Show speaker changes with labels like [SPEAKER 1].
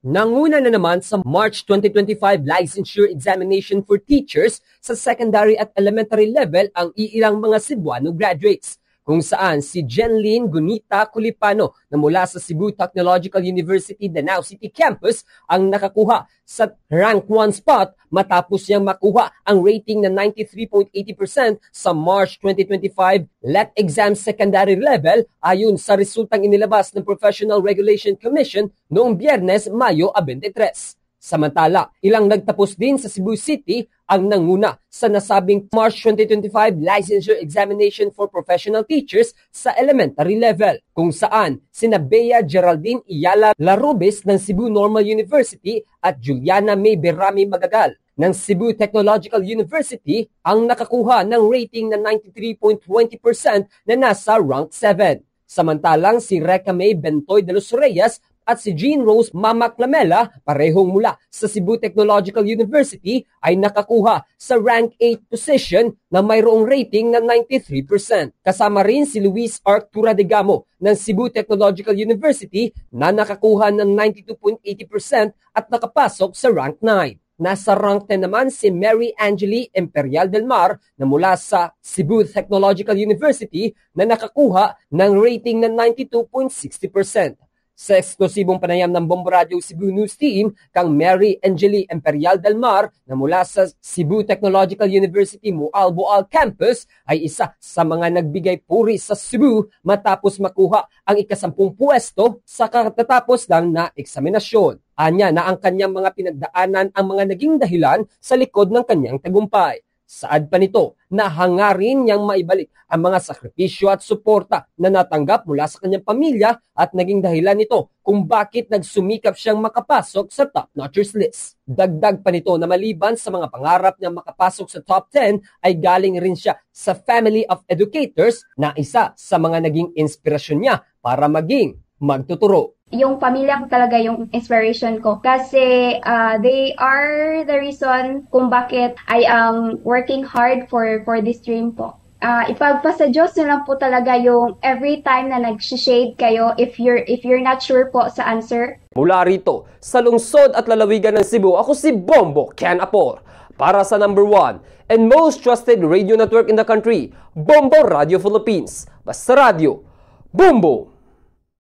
[SPEAKER 1] Nanguna na naman sa March 2025 licensure examination for teachers sa secondary at elementary level ang iilang mga Cebuano graduates, kung saan si Jenlyn Gunita Culipano na mula sa Cebu Technological University Danao City Campus ang nakakuha sa rank 1 spot matapos niyang makuha ang rating na 93.80% sa March 2025 LET exam secondary level ayon sa resultang inilabas ng Professional Regulation Commission noong Biyernes, Mayo 23. Samantala, ilang nagtapos din sa Cebu City ang nanguna sa nasabing March 2025 licensure examination for professional teachers sa elementary level, kung saan sina Bea Geraldine Iyala Larubis ng Cebu Normal University at Juliana May Berami Magagal ng Cebu Technological University ang nakakuha ng rating na 93.20% na nasa rank 7. Samantalang si Reca May Bentoy de los Reyes at si Jean Rose Mama Clamela, parehong mula sa Cebu Technological University, ay nakakuha sa rank 8 position na mayroong rating na 93%. Kasama rin si Luis Arctura de Gamo ng Cebu Technological University na nakakuha ng 92.80% at nakapasok sa rank 9. Nasa rank 10 naman si Mary Angeli Imperial del Mar na mula sa Cebu Technological University na nakakuha ng rating na 92.60%. Sa eksklusibong panayam ng Bombo Radio Cebu News Team kang Mary Angeli Imperial del Mar na mula sa Cebu Technological University Moalboal Campus ay isa sa mga nagbigay puri sa Cebu matapos makuha ang ika-10 pwesto sa katatapos lang na eksaminasyon. Anya na ang kanyang mga pinagdaanan ang mga naging dahilan sa likod ng kanyang tagumpay. Saad pa nito na hangarin niyang maibalik ang mga sakripisyo at suporta na natanggap mula sa kanyang pamilya at naging dahilan nito kung bakit nagsumikap siyang makapasok sa top notchers list. Dagdag pa nito na maliban sa mga pangarap niyang makapasok sa top 10 ay galing rin siya sa family of educators na isa sa mga naging inspirasyon niya para maging magtuturo.
[SPEAKER 2] Yung pamilya ko talaga yung inspiration ko kasi they are the reason kung bakit I am working hard for this dream po. Ipagpasa Diyos na lang po talaga yung every time na nag-shade kayo if you're not sure po sa answer.
[SPEAKER 1] Mula rito, sa lungsod at lalawigan ng Cebu, ako si Bombo Ken Apor. Para sa number 1 and most trusted radio network in the country, Bombo Radio Philippines. Basta Radio, Bombo!